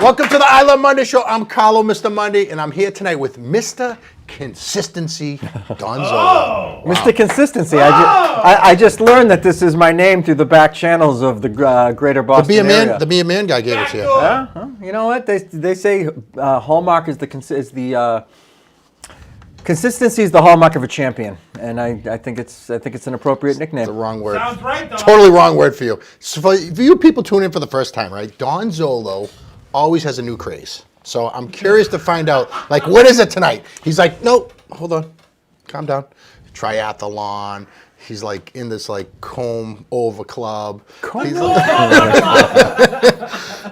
Welcome to the I Love Monday show. I'm Carlo, Mr. Monday, and I'm here tonight with Mr. Consistency, Don Zollo. Wow. Mr. Consistency. I just learned that this is my name through the back channels of the greater Boston area. The Be a Man guy gave it to you. Yeah, huh? You know what? They say hallmark is the consistency is the hallmark of a champion, and I think it's an appropriate nickname. The wrong word. Sounds right, Don. Totally wrong word for you. So for you people tuning in for the first time, right? Don Zollo always has a new craze. So I'm curious to find out, like, what is it tonight? He's like, nope, hold on, calm down. Triathlon. He's like in this like comb over club. The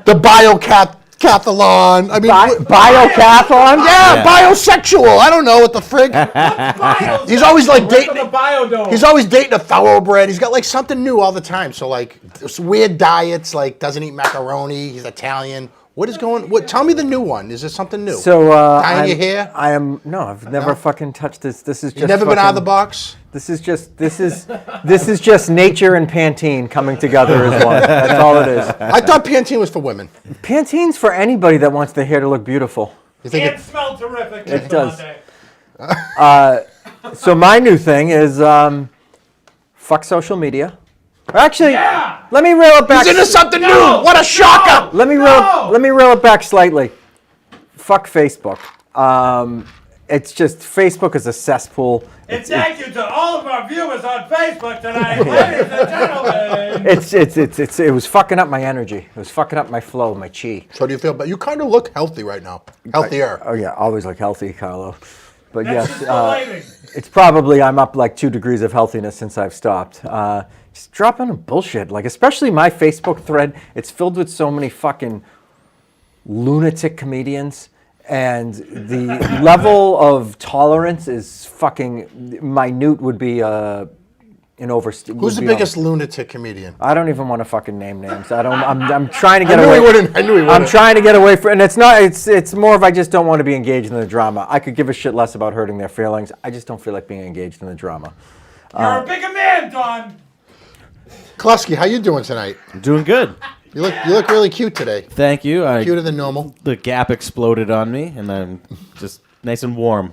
biocathlon. I mean, biocathlon? Yeah, biosexual. I don't know what the frig. He's always like dating. The biodome. He's always dating a thoroughbred. He's got like something new all the time. So like weird diets, like doesn't eat macaroni. He's Italian. What is going? What? Tell me the new one. Is there something new? So dyeing your hair? I've never fucking touched this. This is just. You've never been out of the box? This is just nature and Pantene coming together as one. That's all it is. I thought Pantene was for women. Pantene's for anybody that wants their hair to look beautiful. You think It smells terrific. It does. Monday. So my new thing is fuck social media. Actually, let me reel it back. he's into something new? What a shocker! Let me reel it back slightly. Fuck Facebook. It's just Facebook is a cesspool. And thank you to all of our viewers on Facebook tonight, ladies and gentlemen. It was fucking up my energy. It was fucking up my flow, my chi. So do you feel? But you kind of look healthy right now. Healthier. Oh yeah, always look healthy, Carlo. But That's yes, just the lighting. it's probably I'm up like 2 degrees of healthiness since I've stopped. Just dropping bullshit, like especially my Facebook thread. It's filled with so many fucking lunatic comedians, and the level of tolerance is fucking minute. Would be an overstatement. Who's the biggest lunatic comedian? I don't even want to fucking name names. I'm trying to get I away. knew he wouldn't. I'm trying to get away from, and it's not. It's more of I just don't want to be engaged in the drama. I could give a shit less about hurting their feelings. I just don't feel like being engaged in the drama. You're a bigger man, Don. McKlasky, how you doing tonight? I'm doing good. You look really cute today. Thank you. Cuter than normal. The gap exploded on me, and I'm just nice and warm.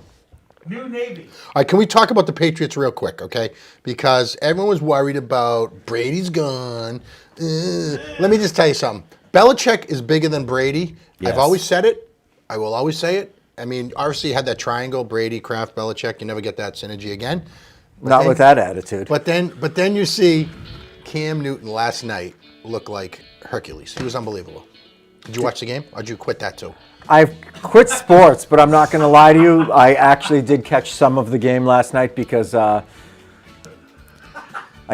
New Navy. All right, can we talk about the Patriots real quick, okay? Because everyone was worried about Brady's gone. Let me just tell you something. Belichick is bigger than Brady. Yes. I've always said it. I will always say it. I mean, obviously you had that triangle, Brady, Kraft, Belichick. You never get that synergy again. Not with that attitude. But then you see Cam Newton last night look like Hercules. He was unbelievable. Did you watch the game, or did you quit that too? I've quit sports, but I'm not going to lie to you. I actually did catch some of the game last night because I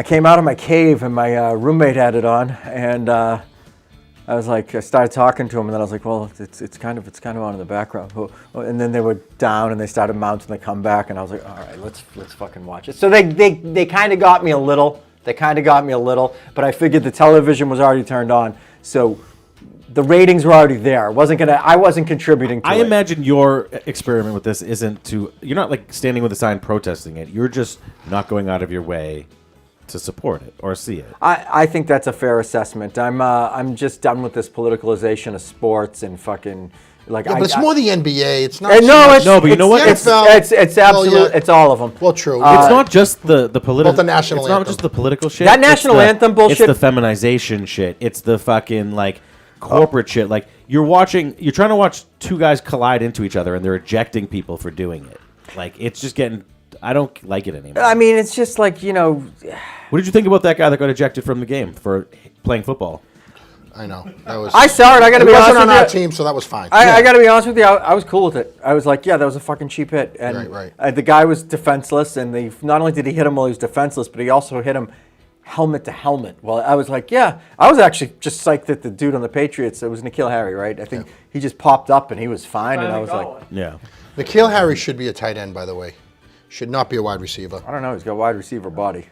came out of my cave and my roommate had it on, and I started talking to him, and then I was like, well, it's kind of on in the background. And then they were down, and they started mounting the comeback, and I was like, all right, let's fucking watch it. So they kind of got me a little. But I figured the television was already turned on, so the ratings were already there. I wasn't contributing to it. I imagine your experiment with this you're not like standing with a sign protesting it. You're just not going out of your way to support it or see it. I think that's a fair assessment. I'm just done with this politicalization of sports and fucking like. Yeah, but it's more the NBA. It's not. but you know what? It's absolute. Well, yeah. It's all of them. Well, true. It's not just the political. Both the national It's not anthem. just the political shit. That national anthem bullshit. It's the feminization shit. It's the fucking like corporate shit. Like you're trying to watch two guys collide into each other, and they're ejecting people for doing it. Like it's just getting. I don't like it anymore. I mean, it's just like What did you think about that guy that got ejected from the game for playing football? I know. That was. I saw it. I got to It be honest wasn't with on you. our team, so that was fine. I got to be honest with you. I was cool with it. I was like, yeah, that was a fucking cheap hit. And Right. The guy was defenseless, and not only did he hit him while he was defenseless, but he also hit him helmet to helmet. Well, I was like, yeah. I was actually just psyched that the dude on the Patriots, it was N'Keal Harry, right? I think he just popped up and he was fine, and I was like, Yeah. N'Keal Harry should be a tight end, by the way. Should not be a wide receiver. I don't know. He's got a wide receiver body.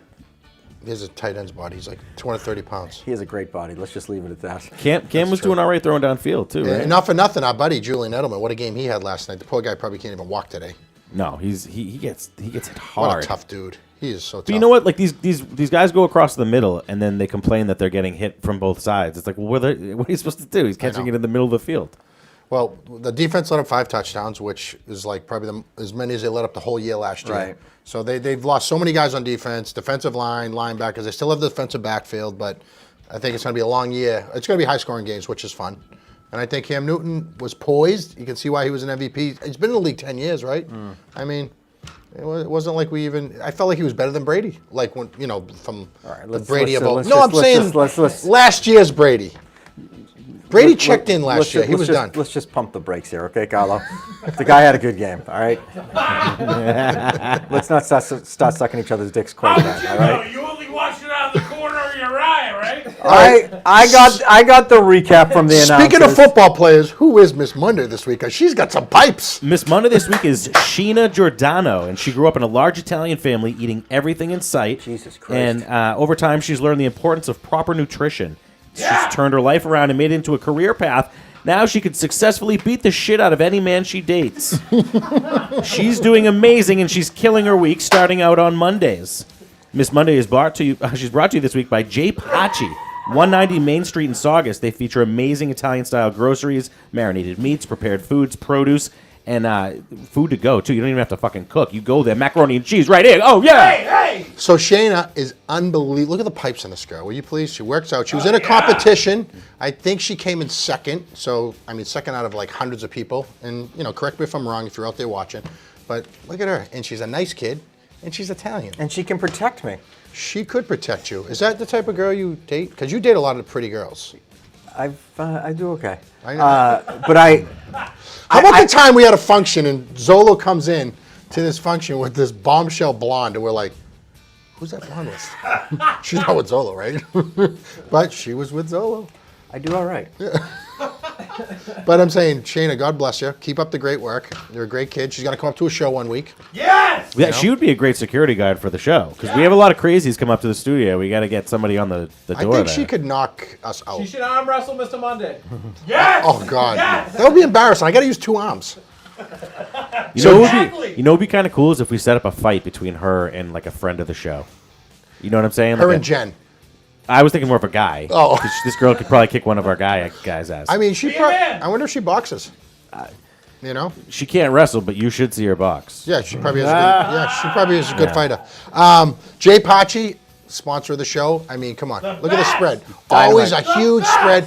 He has a tight end's body. He's like 230 pounds. He has a great body. Let's just leave it at that. Cam was doing all right throwing downfield too, right? And not for nothing, our buddy Julian Edelman. What a game he had last night. The poor guy probably can't even walk today. No, he gets hit hard. What a tough dude. He is so tough. But you know what? Like these guys go across the middle, and then they complain that they're getting hit from both sides. It's like, well, what are you supposed to do? He's catching it in the middle of the field. Well, the defense let up 5 touchdowns, which is like probably as many as they let up the whole year last year. Right. So they've lost so many guys on defense, defensive line, linebackers. They still have the defensive backfield, but I think it's going to be a long year. It's going to be high-scoring games, which is fun. And I think Cam Newton was poised. You can see why he was an MVP. He's been in the league 10 years, right? I mean, it wasn't like I felt like he was better than Brady. Like when, from the Brady of old. No, I'm saying last year's Brady. Brady checked in last year. He was done. Let's just pump the brakes here, okay, Carlo? The guy had a good game, all right? Let's not start sucking each other's dicks quite yet, all right? You only watched it out of the corner of your eye, right? I got the recap from the announcers. Speaking of football players, who is Miss Monday this week? 'Cause she's got some pipes. Miss Monday this week is Sheena Giordano, and she grew up in a large Italian family eating everything in sight. Jesus Christ. And over time, she's learned the importance of proper nutrition. She's turned her life around and made it into a career path. Now she could successfully beat the shit out of any man she dates. She's doing amazing, and she's killing her week starting out on Mondays. Miss Monday is brought to you. She's brought to you this week by J. Paci, 190 Main Street in Saugus. They feature amazing Italian-style groceries, marinated meats, prepared foods, produce, and food to go, too. You don't even have to fucking cook. You go there, macaroni and cheese right here. Oh, yeah! Hey! So Shayna is unbelievable. Look at the pipes on this girl. Will you please? She works out. She was in a competition. I think she came in second. So, second out of like hundreds of people. And, correct me if I'm wrong if you're out there watching. But look at her. And she's a nice kid. And she's Italian. And she can protect me. She could protect you. Is that the type of girl you date? Because you date a lot of pretty girls. I do okay. I know. But How about the time we had a function and Zollo comes in to this function with this bombshell blonde and we're like, who's that blonde with? She's not with Zollo, right? But she was with Zollo. I do all right. But I'm saying, Shayna, God bless you. Keep up the great work. You're a great kid. She's going to come up to a show one week. Yes! Yeah, she would be a great security guard for the show, because we have a lot of crazies come up to the studio. We got to get somebody on the door I think there. she could knock us out. She should arm wrestle Mr. Monday. Yes! Oh, God. Yes! That would be embarrassing. I got to use 2 arms. You know Exactly. what would be kind of cool is if we set up a fight between her and like a friend of the show. You know what I'm saying? Her Like and Jen. I was thinking more of a guy. Oh. This girl could probably kick one of our guys' ass. She Be a probably. man. I wonder if she boxes. She can't wrestle, but you should see her box. Yeah, she probably is a good fighter. Jay Paci, sponsor of the show. Come on. Look at the spread. Always a huge spread.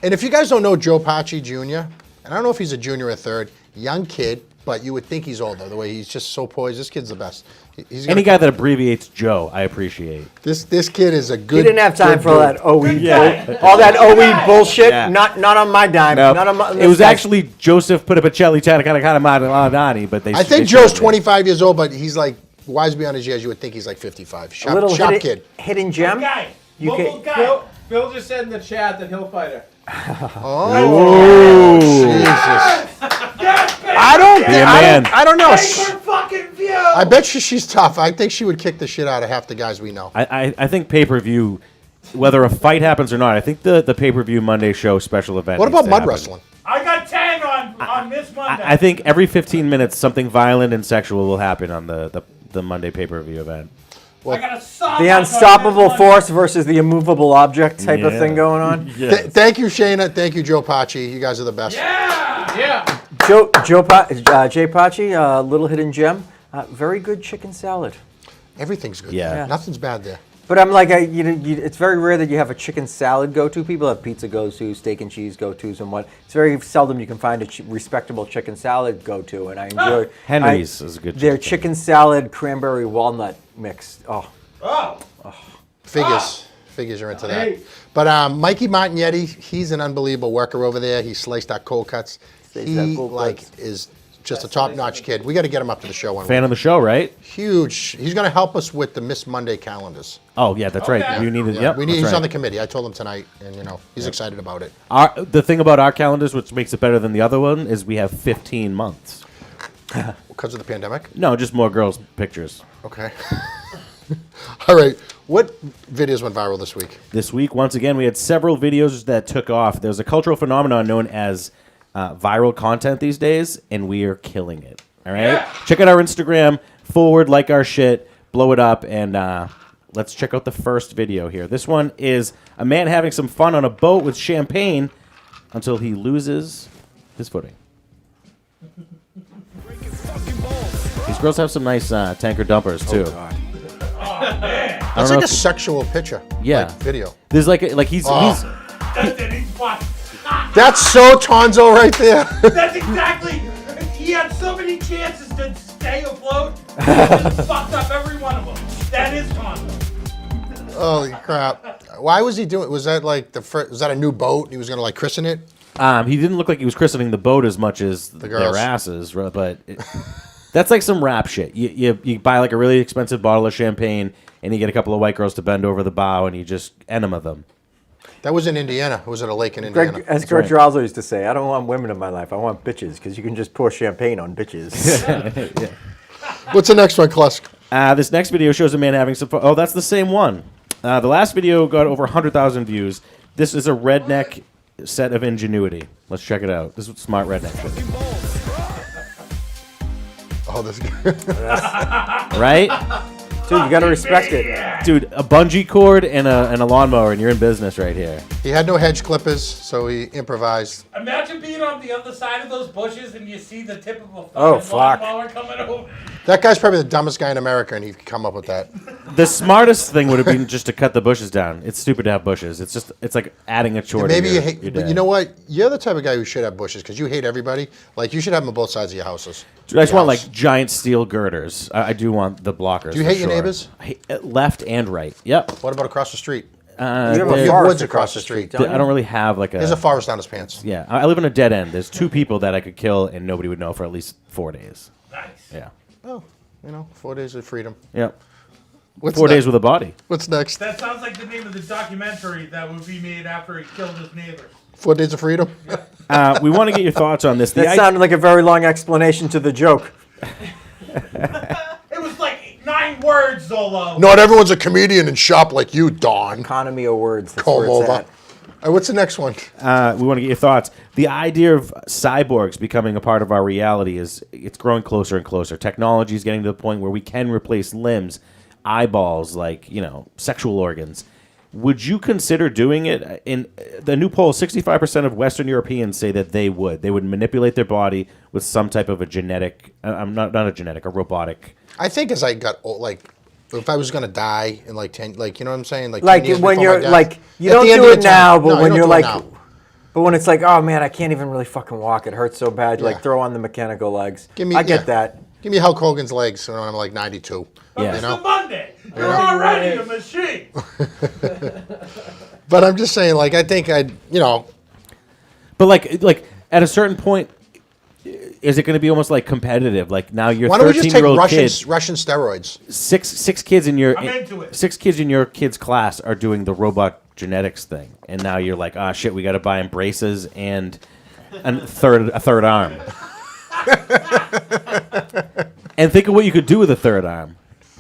And if you guys don't know Joe Paci Jr., and I don't know if he's a junior or third, young kid, but you would think he's older, the way he's just so poised. This kid's the best. Any guy that abbreviates Joe, I appreciate. This kid is a good. He didn't have time good for all that dude. OE, all that OE bullshit. Yeah. Not on my dime. No, Not on my, it was actually Joseph Pudapacelli Madani, but they. I think they Joe's showed it. 25 years old, but he's like wise beyond his years. You would think he's like 55. a little Sharp kid. hidden gem. Guy. You Local can- guy. Bill just said in the chat that he'll fight her. Jesus. Yes, baby! I don't. Be a man. I don't know. Pay per fucking view! I bet you she's tough. I think she would kick the shit out of half the guys we know. I think pay-per-view, whether a fight happens or not, I think the pay-per-view Monday show special event. What needs about to mud happen. wrestling? I got 10 on Miss Monday. I think every 15 minutes something violent and sexual will happen on the Monday pay-per-view event. I got a soft The on unstoppable Miss force versus the immovable object type of Yeah. thing going on. Thank you, Shayna. Thank you, Joe Paci. You guys are the best. Yeah! Yeah. Jay Paci, little hidden gem. Very good chicken salad. Everything's good. Yeah. Nothing's bad there. But I'm like, it's very rare that you have a chicken salad go-to. People have pizza go-tos, steak and cheese go-tos, and what. It's very seldom you can find a respectable chicken salal go-to, and I enjoy. Henry's is a good. Their chicken salad cranberry walnut mix. Oh, Oh! Figures are into that. But Mikey Martignetti, he's an unbelievable worker over there. He sliced our cold cuts. He is just a top-notch kid. We got to get him up to the show one Fan of the show, right? Huge. He's going to help us with the Miss Monday calendars. Oh yeah, that's right. Okay. You needed. Yeah, Yep, he's that's on the right. committee. I told him tonight, and he's excited about it. The thing about our calendars, which makes it better than the other one, is we have 15 months. Because of the pandemic? No, just more girls' pictures. Okay. All right. What videos went viral this week? This week, once again, we had several videos that took off. There's a cultural phenomenon known as viral content these days, and we are killing it. All right? Yeah. Check out our Instagram, like our shit, blow it up, and let's check out the first video here. This one is a man having some fun on a boat with champagne until he loses his footing. These girls have some nice tanker dumpers too. That's like a sexual picture. Yeah. Like video. There's like he's That's it. He's fucked. That's so Tonzo right there. That's exactly. He had so many chances to stay afloat. He just fucked up every one of them. That is Tonto. Holy crap. Why was he doing? Was that like was that a new boat? He was gonna like christen it? He didn't look like he was christening the boat as much as their girls. asses, but that's like some rap shit. You buy like a really expensive bottle of champagne and you get a couple of white girls to bend over the bow and you just enema them. That was in Indiana. Was it a lake in Indiana? Greg, as Greg Giraldo used to say, I don't want women in my life. I want bitches because you can just pour champagne on bitches. What's the next one, Klusk? This next video shows a man having some fun. Oh, that's the same one. The last video got over 100,000 views. This is a redneck set of ingenuity. Let's check it out. This is smart redneck shit. Oh, this. Right? Dude, you got to respect it. Dude, a bungee cord and a lawnmower, and you're in business right here. He had no hedge clippers, so he improvised. Imagine being on the other side of those bushes and you see the tip of a Oh, fucking fuck. lawnmower coming over. That guy's probably the dumbest guy in America, and he could come up with that. The smartest thing would have been just to cut the bushes down. It's stupid to have bushes. It's like adding a chore. Maybe to you your hate, but day. you know what? You're the type of guy who should have bushes because you hate everybody. Like you should have them on both sides of your houses. Dude, I just Your want house. like giant steel girders. I do want the blockers. Do you for hate your sure. neighbors? I hate, left and right. Yep. What about across the street? You have You a have forest woods across the street. don't you? I don't really have like a. There's a forest down his pants. Yeah, I live in a dead end. There's two people that I could kill and nobody would know for at least 4 days. Nice. Yeah. Oh, 4 days of freedom. Yep. What's 4 next? days with a body. What's next? That sounds like the name of the documentary that would be made after he killed his neighbors. 4 days of freedom. We want to get your thoughts on this. That sounded like a very long explanation to the joke. It was like 9 words, Zollo. Not everyone's a comedian and shop like you, Don. Economy of words. That's Comb where it's over. at. All right, what's the next one? We want to get your thoughts. The idea of cyborgs becoming a part of our reality it's growing closer and closer. Technology is getting to the point where we can replace limbs, eyeballs, like, sexual organs. Would you consider doing it? In the new poll, 65% of Western Europeans say that they would. They would manipulate their body with some type of a genetic, a robotic. I think as I got old, like, if I was gonna die in like 10, like, you know what I'm saying? Like 10 Like years when before my you're death. like, you At don't the end do of it the time. now, No, but you when don't you're do it like, now. but when it's like, oh man, I can't even really fucking walk. It hurts so bad. Yeah. Like throw on the mechanical legs. Give me- I get yeah. that. Give me Hulk Hogan's legs when I'm like 92. Yeah. You Mr. know? Monday, you're already a machine. But I'm just saying, like, I think But like at a certain point, is it going to be almost like competitive? Like now you're why don't we just take 13-year-old kid. Russian steroids? Six kids in your I'm into it. 6 kids in your kid's class are doing the robot genetics thing, and now you're like, ah, shit, we got to buy him braces and a third arm. And think of what you could do with a third arm.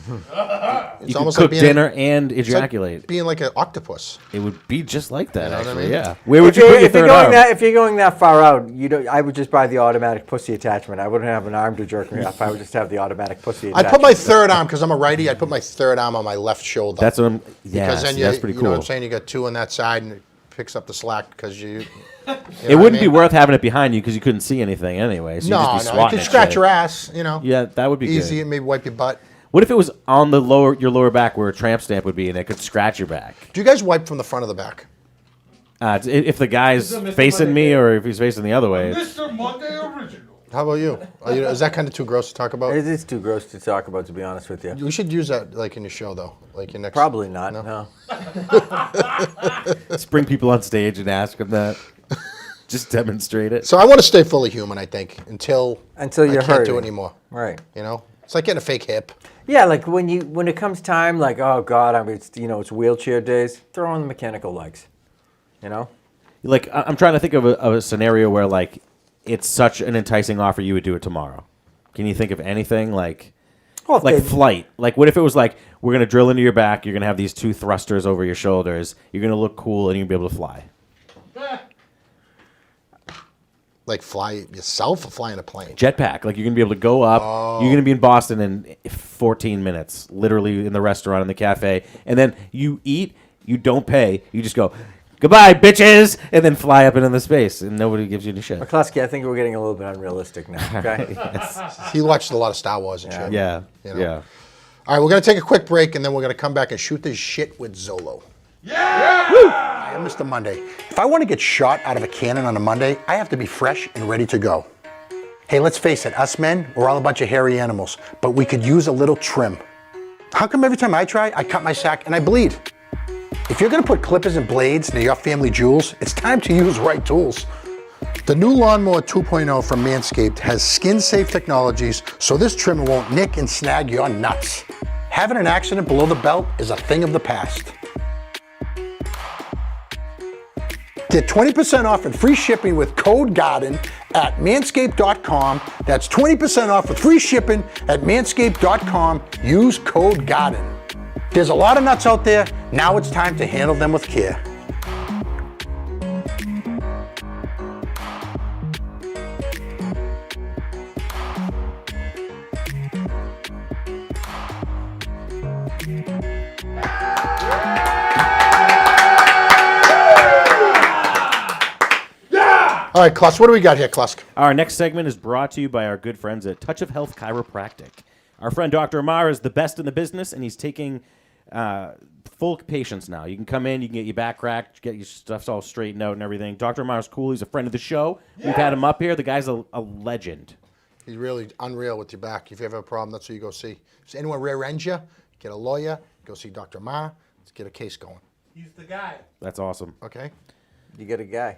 It's You could almost cook like being dinner and it's like ejaculate. being like an octopus. It would be just like that, You know what I actually. mean? Yeah. Where would If you put your you're third going arm? if you're going that far out, I would just buy the automatic pussy attachment. I wouldn't have an arm to jerk me off. I would just have the automatic pussy I'd attachment. put my third arm, because I'm a righty, I'd put my third arm on my left shoulder. That's what I'm. Yeah, because then that's pretty you know what cool. I'm saying? You got 2 on that side, and it picks up the slack because you. It wouldn't be worth having it behind you because you couldn't see anything anyway. So No, you'd just be no, you swatting could at scratch shit. your ass, Yeah, that would be easy, good. and maybe wipe your butt. What if it was on the your lower back where a tramp stamp would be, and it could scratch your back? Do you guys wipe from the front or the back? If the guy's This is a Mr. facing me Monday. or if he's facing the other way. Mr. Monday original. How about you? Is that kind of too gross to talk about? It is too gross to talk about, to be honest with you. We should use that like in your show, though, like your next. Probably not. No. Just bring people on stage and ask them that. Just demonstrate it. So I want to stay fully human, I think, until You're I can't do hurting. it anymore. Right. You know, it's like getting a fake hip. Yeah, like when it comes time, like, oh God, it's wheelchair days. Throw on the mechanical legs. You know. Like I'm trying to think of a scenario where like it's such an enticing offer you would do it tomorrow. Can you think of anything like? Well, if Like they- flight. Like, what if it was like, we're going to drill into your back, you're going to have these 2 thrusters over your shoulders, you're going to look cool, and you're going to be able to fly? Like fly yourself or fly in a plane? Jetpack. Like you're gonna be able to go up. You're gonna be in Boston in 14 minutes, literally in the restaurant, in the cafe, and then you eat. You don't pay. You just go, goodbye, bitches, and then fly up into the space, and nobody gives you any shit. McKlasky, I think we're getting a little bit unrealistic now. Okay. He watched a lot of Star Wars and shit. Yeah. You know? Yeah. All right, we're going to take a quick break, and then we're going to come back and shoot this shit with Zollo. Yeah! I am Mr. Monday. If I want to get shot out of a cannon on a Monday, I have to be fresh and ready to go. Hey, let's face it, us men, we're all a bunch of hairy animals, but we could use a little trim. How come every time I try, I cut my sack and I bleed? If you're going to put clippers and blades near your family jewels, it's time to use right tools. The new Lawnmower 2.0 from Manscaped has skin-safe technologies, so this trimmer won't nick and snag your nuts. Having an accident below the belt is a thing of the past. Get 20% off and free shipping with code GARDEN at manscaped.com. That's 20% off with free shipping at manscaped.com. Use code GARDEN. There's a lot of nuts out there. Now it's time to handle them with care. All right, Klusk, what do we got here, Klusk? Our next segment is brought to you by our good friends at Touch of Health Chiropractic. Our friend Dr. Amar is the best in the business, and he's taking full patients now. You can come in, you can get your back cracked, get your stuff all straightened out and everything. Dr. Amar's cool. He's a friend of the show. We've had him up here. The guy's a legend. He's really unreal with your back. If you ever have a problem, that's who you go see. If anyone rear-ends you, get a lawyer, go see Dr. Amar. Let's get a case going. He's the guy. That's awesome. Okay? You get a guy.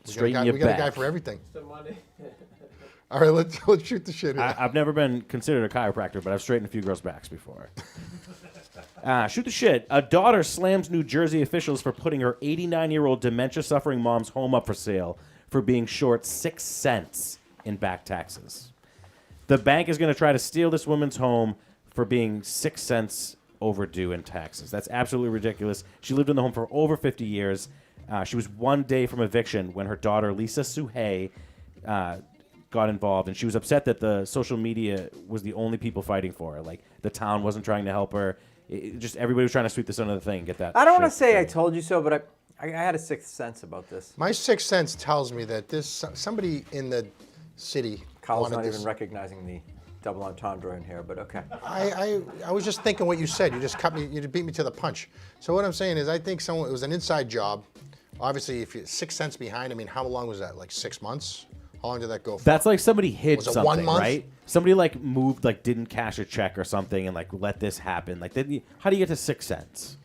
Straighten your we got back. a guy for everything. Mr. Monday. All right, let's shoot the shit here. I've never been considered a chiropractor, but I've straightened a few girls' backs before. Shoot the shit. A daughter slams New Jersey officials for putting her 89-year-old dementia-suffering mom's home up for sale for being short 6 cents in back taxes. The bank is going to try to steal this woman's home for being 6 cents overdue in taxes. That's absolutely ridiculous. She lived in the home for over 50 years. She was 1 day from eviction when her daughter, Lisa Suhay, got involved, and she was upset that the social media was the only people fighting for her. Like, the town wasn't trying to help her. Just everybody was trying to sweep this under the thing and get that. I don't want shit to say I straight. told you so, but I had a sixth sense about this. My sixth sense tells me that there's somebody in the city. Kyle's wanted not this. even recognizing the double entendre in here, but okay. I was just thinking what you said. You just cut me. You beat me to the punch. So what I'm saying is, I think it was an inside job. Obviously, if you're 6 cents behind, I mean, how long was that? Like 6 months? How long did that go for? That's like somebody hid Was it something, 1 month? right? Somebody like moved, like didn't cash a check or something, and like let this happen. Like, how do you get to 6 cents?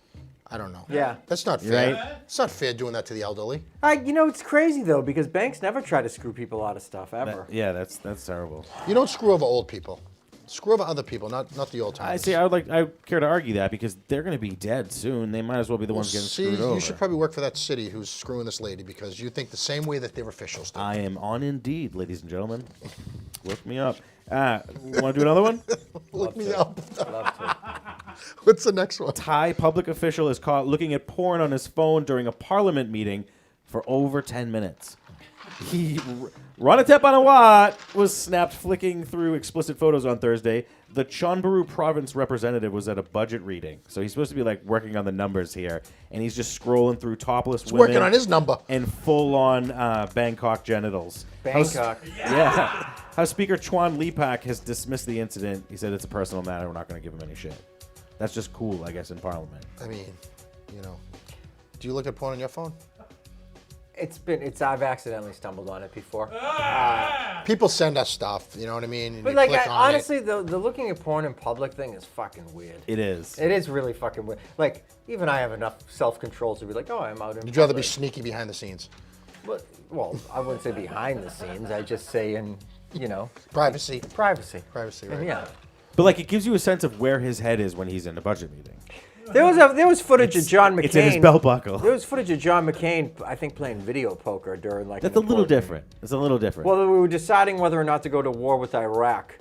I don't know. Yeah. That's not fair. Right? It's not fair doing that to the elderly. You know, it's crazy, though, because banks never try to screw people out of stuff, ever. Yeah, that's terrible. You don't screw over old people. Screw over other people, not the old timers. I care to argue that because they're going to be dead soon. They might as well be the ones getting See, screwed over. you should probably work for that city who's screwing this lady because you think the same way that their officials do. I am on Indeed, ladies and gentlemen. Look me up. Want to do another one? Look me up. Love to. What's the next one? Thai public official is caught looking at porn on his phone during a parliament meeting for over 10 minutes. Ranatep Anawat was snapped flicking through explicit photos on Thursday. The Chonburi province representative was at a budget reading. So he's supposed to be like working on the numbers here. And he's just scrolling through topless women. Working on his number. And full-on Bangkok genitals. Bangkok. Yeah. House Speaker Chuan Lipak has dismissed the incident. He said it's a personal matter. We're not going to give him any shit. That's just cool, I guess, in Parliament. I mean, do you look at porn on your phone? I've accidentally stumbled on it before. People send us stuff, you know what I mean? And But you like, click on honestly, it. the looking at porn in public thing is fucking weird. It is. It is really fucking weird. Like, even I have enough self-control to be like, oh, I'm out in You'd rather be public. sneaky behind the scenes. Well, I wouldn't say behind the scenes. I just say in, Privacy. privacy. Privacy, right? Yeah. But like, it gives you a sense of where his head is when he's in a budget meeting. There was footage of John McCain. It's in his belt buckle. There was footage of John McCain, I think, playing video poker during like. That's an a little important- different. It's a little different. Well, we were deciding whether or not to go to war with Iraq.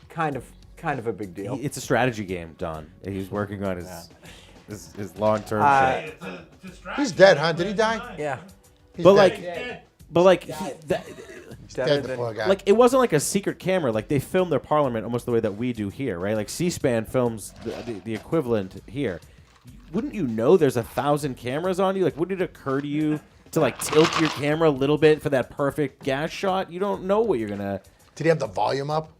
Kind of a big deal. It's a strategy game, Don. He's working on his long-term shit. It's a distraction. He's dead, huh? Did he die? Yeah. He's But dead. like, Dead. But like, Dead the poor guy. like it wasn't like a secret camera. Like they filmed their parliament almost the way that we do here, right? Like C-SPAN films the equivalent here. Wouldn't you know there's 1,000 cameras on you? Like, wouldn't it occur to you to like tilt your camera a little bit for that perfect gas shot? You don't know what you're gonna. Did he have the volume up?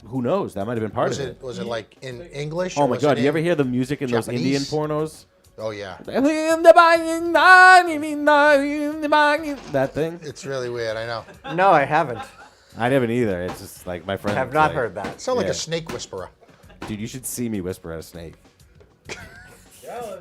Who knows? That might have been part Was of it like in English? Oh or my was god! it You ever in hear the music in those Indian Japanese? pornos? Oh yeah. That thing? It's really weird. I know. No, I haven't. I haven't either. It's just like my friend. I have not heard that. Sound like Yeah. a snake whisperer. Dude, you should see me whisper at a snake. Yeah,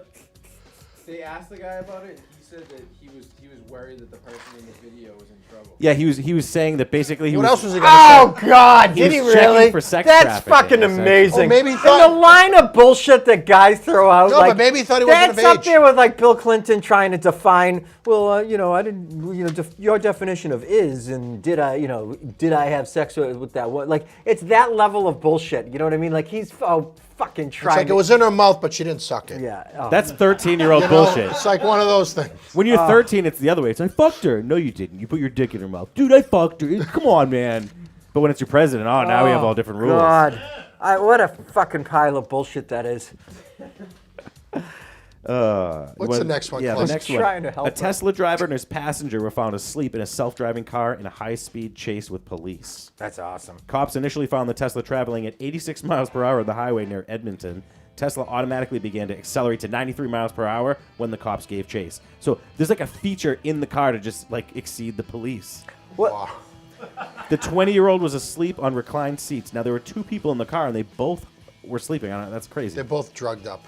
they asked the guy about it. He said that he was worried that the person in the video was in trouble. Yeah, he was saying that basically he What was. else was he gonna Oh God! He Did he was checking really? for sex That's trafficking, fucking essentially. amazing. Oh, maybe he And thought- the line of bullshit that guys throw out. No, like, but maybe he thought he wasn't that's of up age. there with like Bill Clinton trying to define. Well, I didn't. Your definition of is and did I have sex with that one? Like it's that level of bullshit. You know what I mean? Like he's fucking It's trying. like it was in her mouth, but she didn't suck it. Yeah. Oh. That's 13-year-old You know, bullshit. It's like one of those things. When you're 13, it's the other way. It's I fucked her. No, you didn't. You put your dick in her mouth. Dude, I fucked her. Come on, man. But when it's your president, now we have all different rules. God. What a fucking pile of bullshit that is. What's the next one? Yeah, the Cliff? next Trying to one. help A her. Tesla driver and his passenger were found asleep in a self-driving car in a high-speed chase with police. That's awesome. Cops initially found the Tesla traveling at 86 miles per hour on the highway near Edmonton. Tesla automatically began to accelerate to 93 miles per hour when the cops gave chase. So there's like a feature in the car to just like exceed the police. What? Wow. The 20-year-old was asleep on reclined seats. Now there were two people in the car and they both were sleeping on it. That's crazy. They're both drugged up,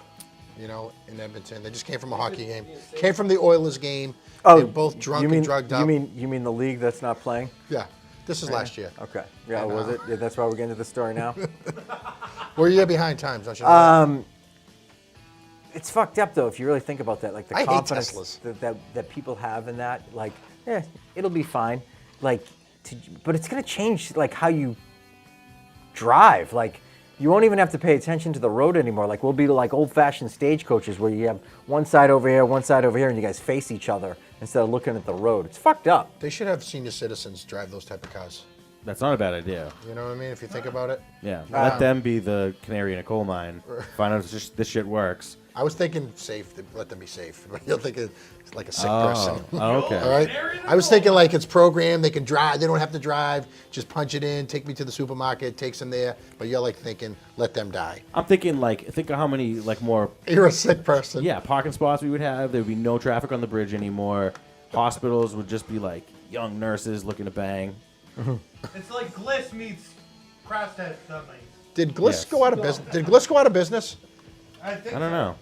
in Edmonton. They just came from a hockey game. Came from the Oilers game. They're both drunk and drugged up. You mean the league that's not playing? Yeah. This is last year. Okay. Yeah, And, was it? Yeah, that's why we're getting to the story now. We're a year behind times, don't you know? It's fucked up though if you really think about that. Like the I hate confidence Teslas. that people have in that. Like, it'll be fine. Like, but it's gonna change like how you drive. Like, you won't even have to pay attention to the road anymore. Like, we'll be like old-fashioned stagecoaches where you have one side over here, and you guys face each other instead of looking at the road. It's fucked up. They should have senior citizens drive those type of cars. That's not a bad idea. You know what I mean? If you think about it. Yeah. Let them be the canary in a coal mine. Find out if this shit works. I was thinking safe. Let them be safe. You'll think it's like a sick person. Okay. All right. I was thinking like it's programmed. They can drive. They don't have to drive. Just punch it in. Take me to the supermarket. Takes them there. But you're like thinking, let them die. I'm thinking think of how many more You're a sick person. parking spots we would have. There would be no traffic on the bridge anymore. Hospitals would just be like young nurses looking to bang. It's like Gliss meets Crash Test Dummies. Did Gliss Yes. go out of business? Did Gliss go out of business? I think I don't know.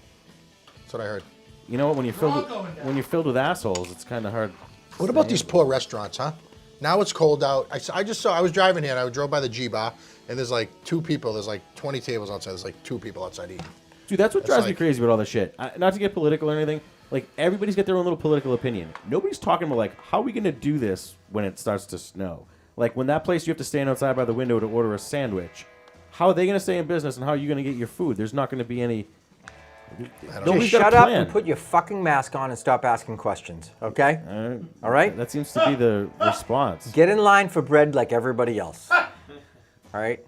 That's what I heard. You know what? When you're We're all filled going down. when you're filled with assholes, it's kind of hard. What about these poor restaurants, huh? Now it's cold out. I was driving here and I drove by the G-Bar and there's like two people. There's like 20 tables outside. There's like two people outside eating. Dude, that's what drives me like- crazy about all this shit. Not to get political or anything. Like, everybody's got their own little political opinion. Nobody's talking about, like, how are we going to do this when it starts to snow? Like, when that place you have to stand outside by the window to order a sandwich, how are they going to stay in business and how are you going to get your food? There's not going to be any... Nobody's Just got shut a up plan. and put your fucking mask on and stop asking questions, okay? All right? That seems to be the response. Get in line for bread like everybody else. All right?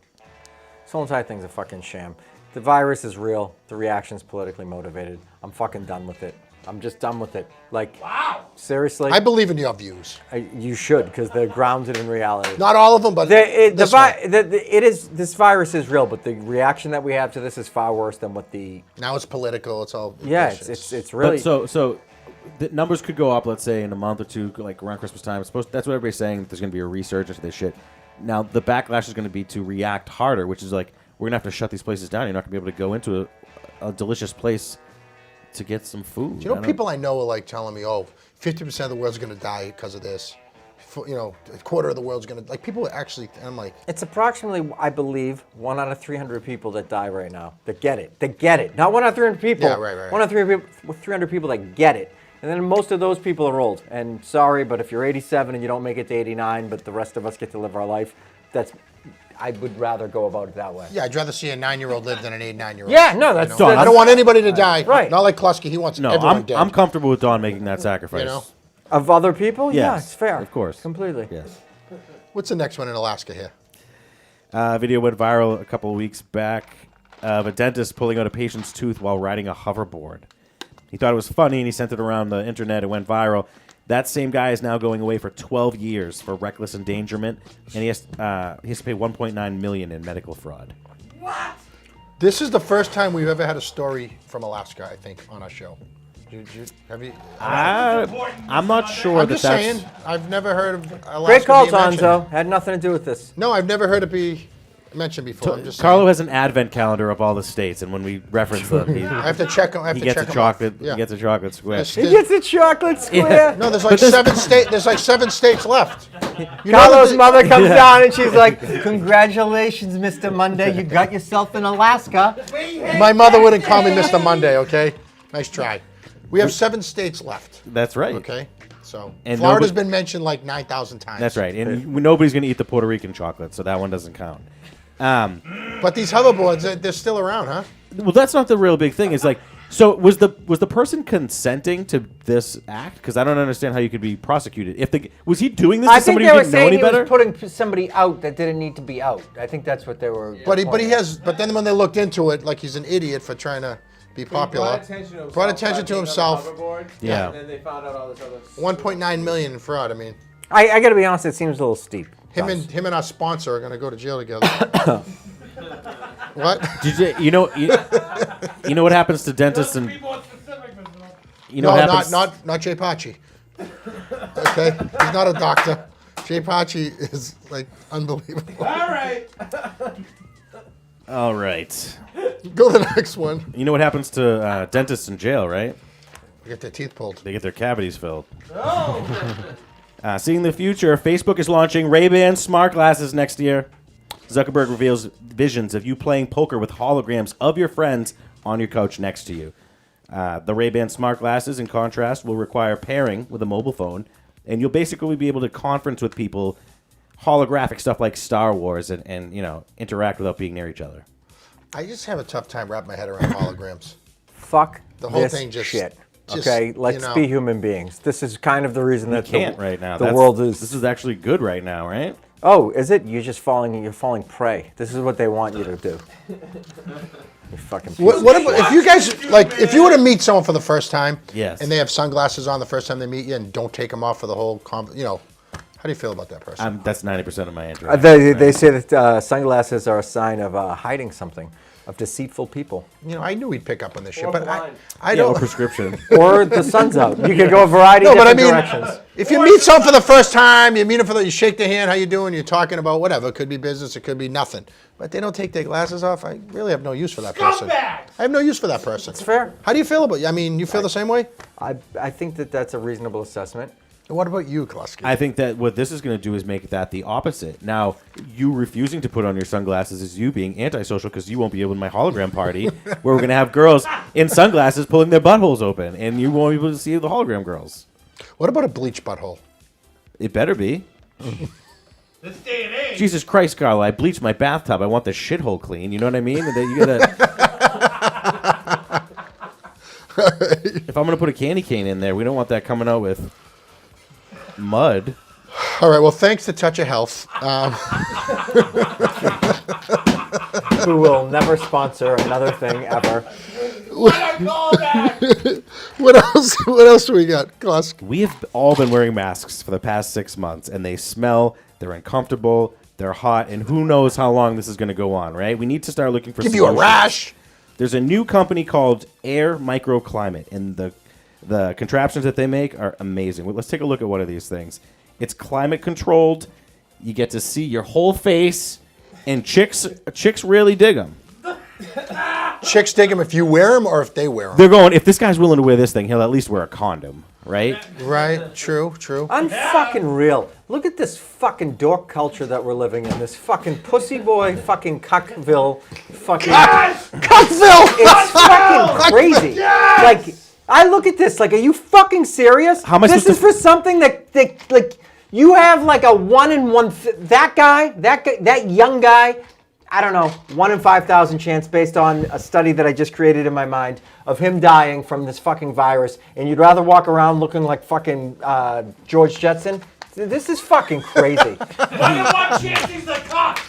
This whole entire thing's a fucking sham. The virus is real. The reaction's politically motivated. I'm fucking done with it. I'm just done with it. Like, Wow. seriously? I believe in your views. You should, because they're grounded in reality. Not all of them, but this one. This virus is real, but the reaction that we have to this is far worse than what the... Now it's political. It's all... Yeah, bullshit. it's really... But so the numbers could go up, let's say, in a month or two, like around Christmas time. That's what everybody's saying. There's going to be a resurgence of this shit. Now, the backlash is going to be to react harder, which is like, we're going to have to shut these places down. You're not going to be able to go into a delicious place to get some food. Do you know people I know are like telling me, 50% of the world's going to die because of this. A quarter of the world's going to... Like, people actually... And I'm like... It's approximately, I believe, 1 out of 300 people that die right now that get it. That get it. Not 1 out of 300 people. Yeah, right. 1 out of 300 people that get it. And then most of those people are old. And sorry, but if you're 87 and you don't make it to 89, but the rest of us get to live our life, I would rather go about it that way. Yeah, I'd rather see a 9-year-old live than an 89-year-old. Yeah, no, that's... I don't want anybody to die. Right. Not like Klusky. He wants No, everyone dead. I'm comfortable with Don making that sacrifice. You know? Of other people? Yeah, Yes, it's fair. of course. Completely. Yes. What's the next one in Alaska here? Video went viral a couple of weeks back of a dentist pulling out a patient's tooth while riding a hoverboard. He thought it was funny, and he sent it around the internet. It went viral. That same guy is now going away for 12 years for reckless endangerment, and he has to pay $1.9 million in medical fraud. What? This is the first time we've ever had a story from Alaska, I think, on our show. Have you? I'm not sure I'm that just that's... saying. I've never heard of Alaska. Great call, being mentioned. Tonzo. Had nothing to do with this. No, I've never heard it be mentioned before. I'm just Carlo saying. has an advent calendar of all the states, and when we reference them, he, I have to check. I have he to gets check a them chocolate. off. Yeah. He gets a chocolate square. There's- He gets a chocolate square. No, there's like There's like 7 states left. You know Carlo's that mother comes down and she's like, "Congratulations, Mr. Monday. You got yourself in Alaska." My mother wouldn't call me Mr. Monday. Okay, nice try. We have 7 states left. That's right. Okay, so And Florida's nobody- been mentioned like 9,000 times. That's right. And nobody's going to eat the Puerto Rican chocolate, so that one doesn't count. But these hoverboards, they're still around, huh? Well, that's not the real big thing. It's like, so was the person consenting to this act? Because I don't understand how you could be prosecuted. Was he doing this to I think somebody they who were didn't know saying any he better? was putting somebody out that didn't need to be out. I think that's what they were. But then when they looked into it, like he's an idiot for trying to be popular. Brought attention to himself. Attention to by being on himself. the hoverboard, Yeah. And then they found out all this other. 1.9 million in fraud. I mean, I got to be honest. It seems a little steep. him and our sponsor are going to go to jail together. What? Did you know what happens to dentists and People in specific, Mr. you know No, what happens? not Jay Pachi. Okay, he's not a doctor. Jay Pachi is like unbelievable. All right. All right. Go to the next one. You know what happens to dentists in jail, right? Get their teeth pulled. They get their cavities filled. Oh. Seeing the future, Facebook is launching Ray-Ban smart glasses next year. Zuckerberg reveals visions of you playing poker with holograms of your friends on your couch next to you. The Ray-Ban smart glasses, in contrast, will require pairing with a mobile phone, and you'll basically be able to conference with people, holographic stuff like Star Wars, and interact without being near each other. I just have a tough time wrapping my head around holograms. Fuck The whole this thing just- shit. just, Okay, let's be human beings. This is kind of the reason that Can't right now. the world is. This is actually good right now, right? Oh, is it? You're falling prey. This is what they want you to do. You fucking piece of What about, if you guys if you were to meet someone for the first time, Yes. and they have sunglasses on the first time they meet you, and don't take them off for the whole how do you feel about that person? That's 90% of my shit. interaction. They say that sunglasses are a sign of hiding something, of deceitful people. I knew he'd pick up on this shit, Or but blind. I Yeah, or don't. prescription. Or the sun's out. You could go a variety No, of but I different mean, directions. if you meet someone for the first time, you meet them you shake their hand, how you doing? You're talking about whatever. It could be business, it could be nothing. But they don't take their glasses off. I really have no use for that person. Scumbags! I have no use for that person. It's fair. How do you feel about? You feel the same way? I think that that's a reasonable assessment. What about you, Klasky? I think that what this is going to do is make that the opposite. Now, you refusing to put on your sunglasses is you being antisocial because you won't be able to my hologram party where we're going to have girls in sunglasses pulling their buttholes open, and you won't be able to see the hologram girls. What about a bleach butthole? It better be. This day and age. Jesus Christ, Carlo, I bleached my bathtub. I want the shithole clean. You know what I mean? And then you gotta... If I'm going to put a candy cane in there, we don't want that coming out with mud. All right. Well, thanks to Touch of Health. Who will never sponsor another thing ever. What a callback! What else? What else do we got, Klasky? We have all been wearing masks for the past 6 months, and they smell, they're uncomfortable, they're hot, and who knows how long this is going to go on, right? We need to start looking for Give you a solutions. rash. There's a new company called Air Microclimate, and the contraptions that they make are amazing. Well, let's take a look at one of these things. It's climate controlled. You get to see your whole face, and chicks really dig them. Chicks dig them if you wear them or if they wear them. They're going, if this guy's willing to wear this thing, he'll at least wear a condom, right? Right. True. Unfucking real. Look at this fucking dork culture that we're living in. This fucking pussy boy, fucking cuckville, fucking Cuckville. It's fucking crazy. Like, I look at this like, are you fucking serious? How am I This supposed is for something that like you have like a 1 in 1. That guy, that young guy. I don't know, 1 in 5,000 chance based on a study that I just created in my mind of him dying from this fucking virus, and you'd rather walk around looking like fucking George Jetson? This is fucking crazy. 1 in 1 chance he's a cock.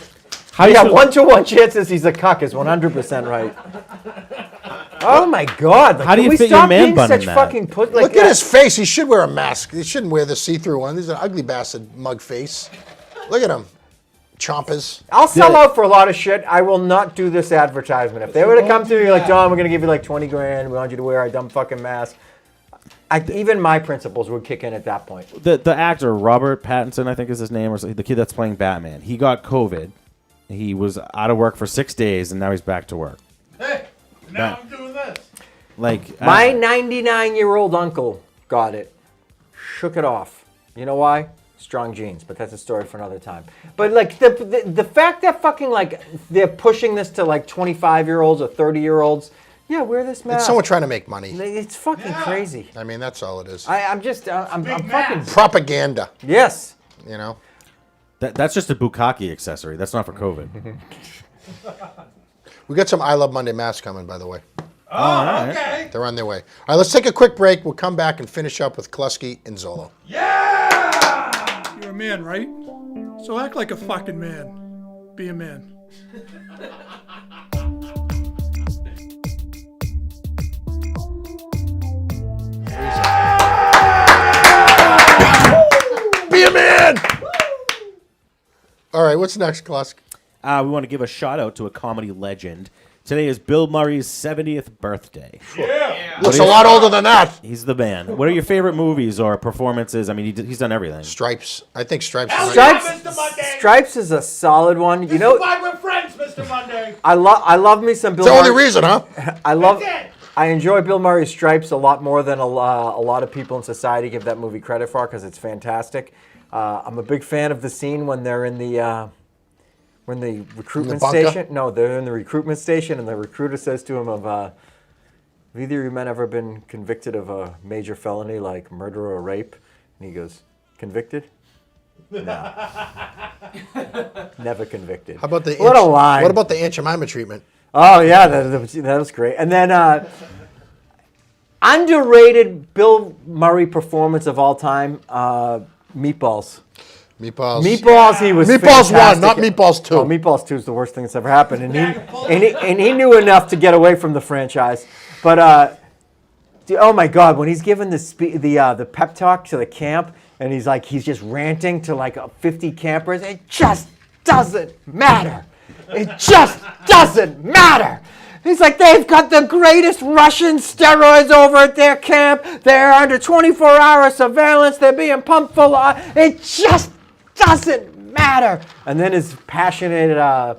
Yeah, 1 to 1 chances he's a cuck is 100% right. Oh my God! Like, How do can you we fit your stop man being bun in such that? fucking like Look at his face. He should wear a mask. He shouldn't wear the see-through one. He's an ugly bastard mug face. Look at him. Chompers. I'll sell out for a lot of shit. I will not do this advertisement. If they were to come to me like, Don, we're going to give you like 20 grand. We want you to wear a dumb fucking mask. Even my principles would kick in at that point. The actor, Robert Pattinson, I think is his name, or the kid that's playing Batman, he got COVID. He was out of work for 6 days, and now he's back to work. Hey, now I'm doing this. Like My 99-year-old uncle got it. Shook it off. You know why? Strong genes, but that's a story for another time. But like the fact that fucking like they're pushing this to like 25-year-olds or 30-year-olds, yeah, wear this mask. It's someone trying to make money. It's fucking crazy. I mean, that's all it is. I'm fucking mask. Propaganda, yes. you know? that's just a bukkake accessory. That's not for COVID. We got some I Love Monday masks coming, by the way. Oh, okay. They're on their way. All right, let's take a quick break. We'll come back and finish up with McKlasky and Zollo. Yeah! You're a man, right? So act like a fucking man. Be a man. Be a man! All right, what's next, McKlasky? We want to give a shout out to a comedy legend. Today is Bill Murray's 70th birthday. Yeah! Looks a lot older than that. He's the man. What are your favorite movies or performances? I mean, he's done everything. Stripes. I think Stripes. Hell is yeah, right. Mr. Monday! Stripes is a solid one. This You know, is why we're friends, Mr. Monday. I love me some Bill It's the Murray. only reason, huh? That's it. I enjoy Bill Murray's Stripes a lot more than a lot of people in society give that movie credit for because it's fantastic. I'm a big fan of the scene when they're in the recruitment bunker? station. No, they're in the recruitment station, and the recruiter says to him, "Have either of you men ever been convicted of a major felony like murder or rape?" And he goes, "Convicted? No, never convicted." How about the what a line? What about the Aunt Jemima treatment? Oh yeah, that was great. And then underrated Bill Murray performance of all time, Meatballs. Meatballs. Meatballs, he was Meatballs fantastic. 1, not Meatballs 2. Oh, Meatballs 2 is the worst thing that's ever happened, and he knew enough to get away from the franchise. But oh my God, when he's giving the pep talk to the camp, and he's just ranting to like 50 campers, it just doesn't matter. It just doesn't matter. He's like, they've got the greatest Russian steroids over at their camp. They're under 24-hour surveillance. They're being pumped full of... It just doesn't matter. And then his passionate,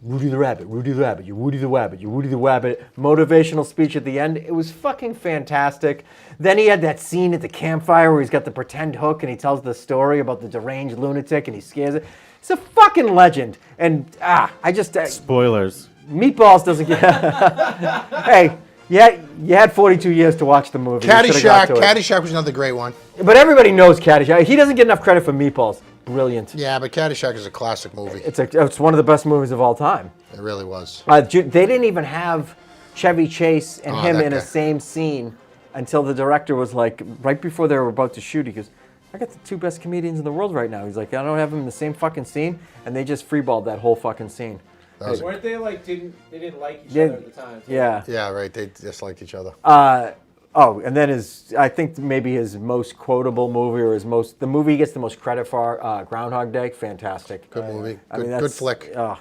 Rudy the Rabbit, you Woody the Wabbit, you Woody the Wabbit, motivational speech at the end. It was fucking fantastic. Then he had that scene at the campfire where he's got the pretend hook and he tells the story about the deranged lunatic and he scares it. He's a fucking legend. And, I just... Spoilers. Meatballs doesn't get... Hey, you had 42 years to watch the movie. You should've got to it. Caddyshack was another great one. But everybody knows Caddyshack. He doesn't get enough credit for Meatballs. Brilliant. Yeah, but Caddyshack is a classic movie. It's one of the best movies of all time. It really was. They didn't even have Chevy Chase and him that in guy. a same scene until the director was like, right before they were about to shoot, he goes, I got the 2 best comedians in the world right now. He's like, I don't have them in the same fucking scene. And they just freeballed that whole fucking scene. Weren't they like they didn't like each Yeah, other at the time? Too? Yeah. Yeah, right. They disliked each other. And then I think maybe his most quotable movie or the movie he gets the most credit for, Groundhog Day, fantastic. Good movie. I mean, Good flick. I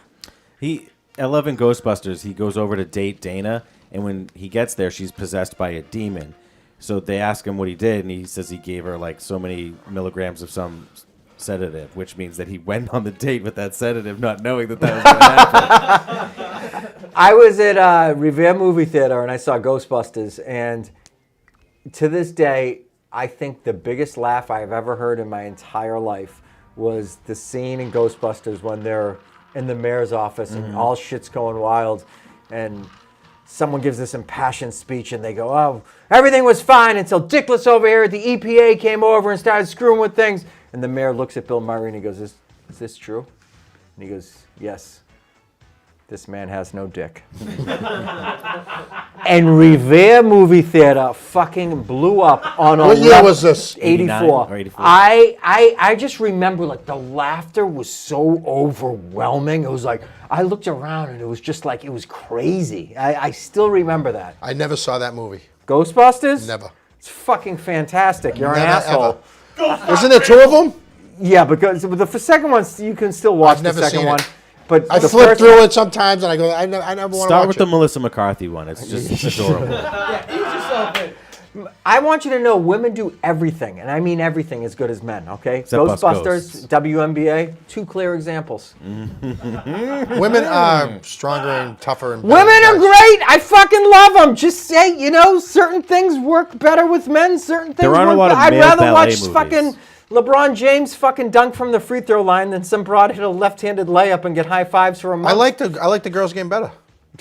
love in Ghostbusters, he goes over to date Dana, and when he gets there, she's possessed by a demon. So they ask him what he did, and he says he gave her like so many milligrams of some sedative, which means that he went on the date with that sedative, not knowing that was going to happen. I was at Revere Movie Theater, and I saw Ghostbusters, and to this day, I think the biggest laugh I've ever heard in my entire life was the scene in Ghostbusters when they're in the mayor's office and all shit's going wild, and someone gives this impassioned speech and they go, oh, everything was fine until Dickless over here at the EPA came over and started screwing with things. And the mayor looks at Bill Murray and he goes, is this true? And he goes, yes. This man has no dick. And Revere movie theater fucking blew up on What year was this? 84. 89 or 84. I just remember like the laughter was so overwhelming. It was like I looked around and it was just like it was crazy. I still remember that. I never saw that movie. Ghostbusters? Never. It's fucking fantastic. You're an Never, asshole. ever. Isn't there 2 of them? Yeah, because the second one you can still watch I've the never second seen it. one. But I the flip first through it sometimes, and I go, I never want to watch Start with the it. Melissa McCarthy one. It's just adorable. Yeah, ease yourself in. I want you to know women do everything, and I mean everything as good as men, okay? Except bust Ghostbusters, ghosts. WNBA, 2 clear examples. Women are stronger and tougher and better Women than are guys. great! I fucking love them! Just say, certain things work better with men, certain things There aren't a work lot of I'd male rather ballet watch movies. fucking LeBron James fucking dunk from the free throw line than some broad hit a left-handed layup and get high fives for a month. I like the girls game better.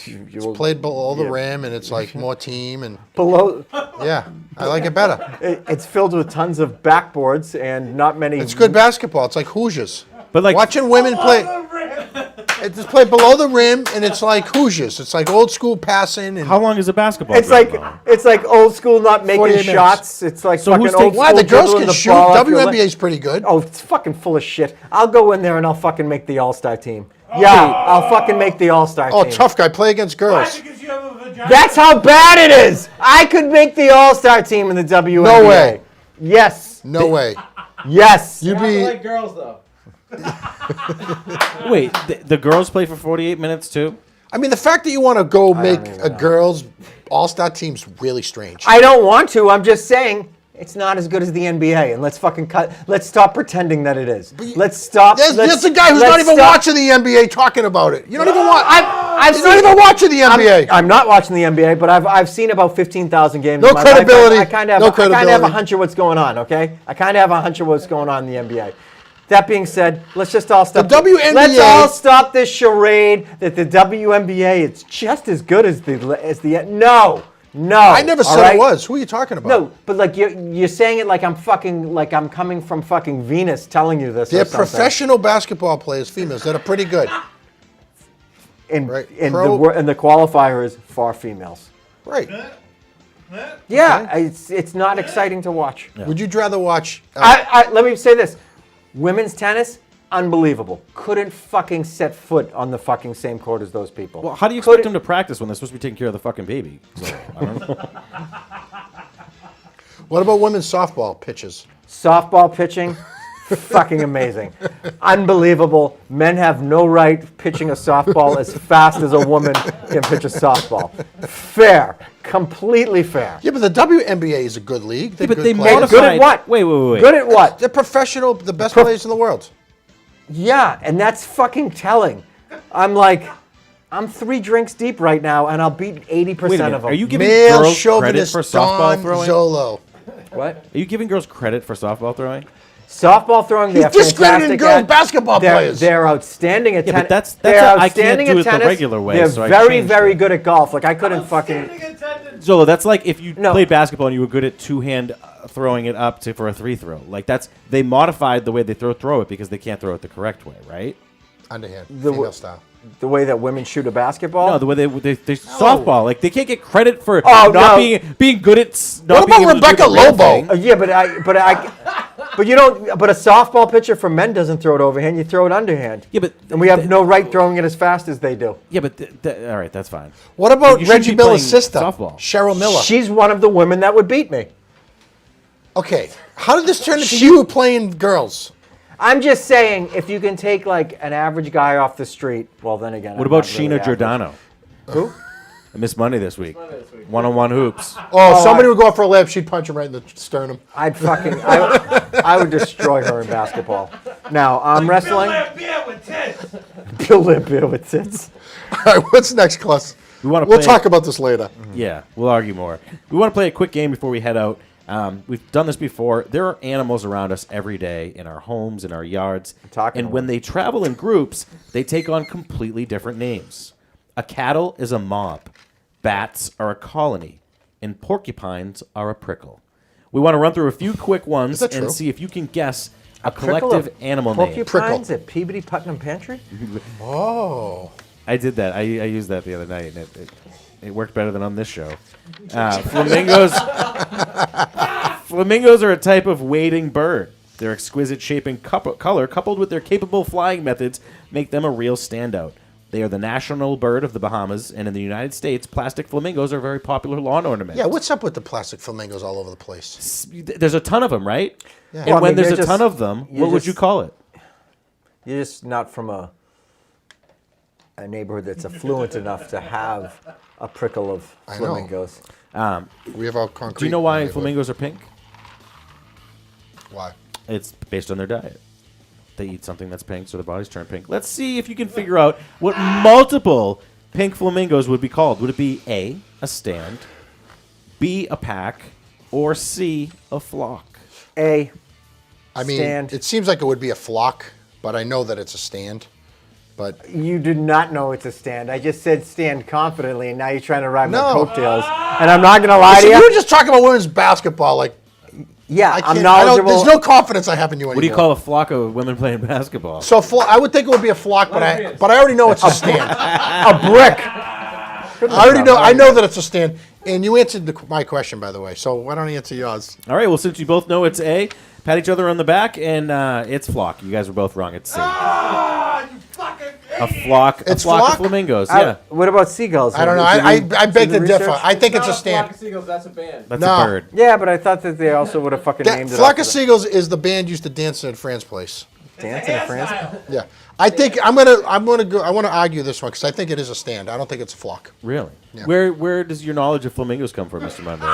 It's played below the rim, and it's like more team, and Below, yeah, I like it better. it's filled with tons of backboards and not many. It's good basketball. It's like Hoosiers. But like, Watching women play, it's played below the rim, and it's like Hoosiers. It's like old school passing. And how long is a basketball? It's game, like though? old school, not making 48 minutes. shots. It's like So fucking who's old taking- school. why the girls dribbling can the shoot? ball off your WNBA is pretty good. Oh, it's fucking full of shit. I'll go in there and I'll fucking make the All-Star team. Yeah, I'll fucking make the All-Star Oh, team. tough guy, play against Why? girls. Because you have a vagina? That's how bad it is. I could make the All-Star team in the WNBA. No way. Yes. No way. Yes. You'd You be. like girls though. Wait, the girls play for 48 minutes too? I mean, the fact that you want to go make even a know. girls all-star team's really strange. I don't want to. I'm just saying it's not as good as the NBA. And let's fucking cut. Let's stop pretending that it is. Let's stop. There's a guy who's not even watching the NBA talking about it. You don't even watch. I've He's not even watching the NBA. I'm not watching the NBA, but I've seen about 15,000 games. No in my life. credibility. I kind of No have a credibility. hunch of what's going on. Okay, I kind of have a hunch of what's going on in the NBA. That being said, let's just all stop. The WNBA Let's all stop this charade that the WNBA is just as good as the. No. I never all said right? it was. Who are you talking about? No, but like you're saying it like I'm coming from fucking Venus telling you this. They're or something. professional basketball players, females, that are pretty good. And Right. and Pro- the qualifier is for females. Right. Yeah, it's not exciting to watch. Would you rather watch? Let me say this: women's tennis, unbelievable. Couldn't fucking set foot on the fucking same court as those people. Well, how do you expect them to practice when they're supposed to be taking care of the fucking baby? So, I don't know. What about women's softball pitches? Softball pitching, fucking amazing, unbelievable. Men have no right pitching a softball as fast as a woman can pitch a softball. Fair, completely fair. Yeah, but the WNBA is a good league. They're but good they players. modified. Good at what? Wait. Good at what? They're professional, the best players in the world. Yeah, and that's fucking telling. I'm 3 drinks deep right now, and I'll beat 80% Wait a of minute. them. Are you giving Male girls credit chauvinist for softball Don throwing? Zollo. What? Are you giving girls credit for softball throwing? Softball throwing, they're He's discrediting fantastic girl at. basketball players. They're outstanding at Yeah, tennis. but that's They're I can't outstanding do at it the tennis. regular way, They're so I very, changed very it. good at golf. Like I couldn't fucking. Standing attendance. Zolo, that's like if you No. played basketball and you were good at two-hand throwing it up for a 3-throw. Like they modified the way they throw it because they can't throw it the correct way, right? Underhand, The- female style. The way that women shoot a basketball. No, the way they softball, like they can't get credit for Oh, not no. being good at. Not What being about able to do Rebecca the real Lobo? thing. Yeah, but you don't. But a softball pitcher for men doesn't throw it overhand. You throw it underhand. Yeah, but And we have no right throwing it as fast as they do. Yeah, but all right, that's fine. What about You should Reggie be Miller's playing sister, softball. Cheryl Miller? She's one of the women that would beat me. Okay, how did this turn into you playing girls? I'm just saying, if you can take like an average guy off the street, well, then again. What I'm about not really Sheena average. Giordano? Who? I missed Monday this week. One-on-one hoops. Oh, somebody would go out for a layup, she'd punch him right in the sternum. I'd fucking. I would destroy her in basketball. Now arm wrestling. Bill Lambier with tits. Bill Lambier with tits. All right, what's next, Cluss? We'll We'll talk about this later. Yeah, we'll argue more. We want to play a quick game before we head out. We've done this before. There are animals around us every day in our homes, in our yards. talking And to when one. they travel in groups, they take on completely different names. A cattle is a mob. Bats are a colony. And porcupines are a prickle. We want to run through a few quick ones that and true? see if you can guess a Prickle collective of animal name. Porcupines at Peabody Putnam Pantry. Oh. I did that. I used that the other night, and it worked better than on this show. Flamingos. Flamingos are a type of wading bird. Their exquisite shape and color, coupled with their capable flying methods, make them a real standout. They are the national bird of the Bahamas, and in the United States, plastic flamingos are a very popular lawn ornament. Yeah, what's up with the plastic flamingos all over the place? There's a ton of them, right? Yeah. And Well, I when mean, there's a they're ton just- of them, you're what would you just- call it? You're just not from a neighborhood that's affluent enough to have a prickle of I know. flamingos. We have all concrete. Do you know why neighborhood. flamingos are pink? Why? It's based on their diet. They eat something that's pink, so their bodies turn pink. Let's see if you can figure out what multiple pink flamingos would be called. Would it be A, a stand, B, a pack, or C, a flock? A. I mean, Stand. it seems like it would be a flock, but I know that it's a stand. But You do not know it's a stand. I just said stand confidently, and now you're trying to ride No. my coattails. And I'm not going to lie to listen, you. you were just talking about women's basketball. Like, Yeah, I I'm can't. I don't, knowledgeable. there's no confidence I have in you anymore. What do you call a flock of women playing basketball? So I would think it would be a flock, but I already know it's a stand. a brick. I already know. I know that it's a stand. And you answered my question, by the way. So why don't I answer yours? All right, well, since you both know it's A, pat each other on the back, and it's flock. You guys were both wrong. It's C. Ah, you fucking A flock, It's a flock flock? of flamingos, yeah. What about seagulls? I don't know. Did you I do beg the to differ. research? I think it's not a stand. Flock of Seagulls, that's a band. That's No. a bird. Yeah, but I thought that they also would have fucking named it. Flock after of Seagulls is the band used to dance at Fran's place. Dancing in France. Yeah, I think I'm gonna go. I want to argue this one because I think it is a stand. I don't think it's a flock. Really? Yeah. Where does your knowledge of flamingos come from, Mr. Monday?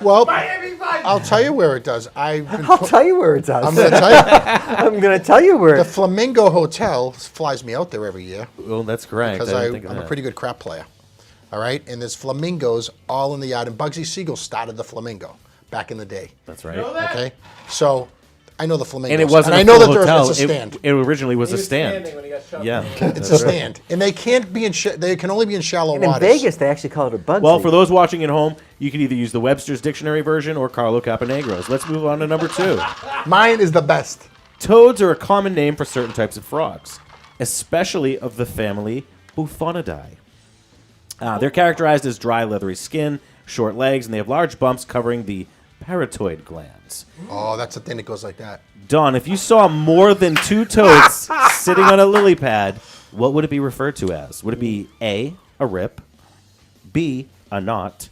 Well, Miami Vice. I'll tell you where it does. I'll tell you where it does. I'm gonna tell you. I'm gonna tell you where. The Flamingo Hotel flies me out there every year Well, that's correct. because I didn't think of I'm a that. pretty good crap player. All right, and there's flamingos all in the yard. And Bugsy Siegel started the flamingo back in the day. That's right. You know that? Okay, so I know the flamingos, And it wasn't I a know full that hotel. it's a stand. It originally was He a was stand. standing when he got shoved. Yeah. It's a stand, and they can't be in. They can only be in shallow And in waters. Vegas, they actually call it a Bugsy. Well, for those watching at home, you can either use the Webster's Dictionary version or Carlo Caponegro's. Let's move on to number 2. Mine is the best. Toads are a common name for certain types of frogs, especially of the family Buffonidae. They're characterized as dry, leathery skin, short legs, and they have large bumps covering the parotoid glands. Oh, that's the thing that goes like that. Don, if you saw more than 2 toads sitting on a lily pad, what would it be referred to as? Would it be A, a rip, B, a knot,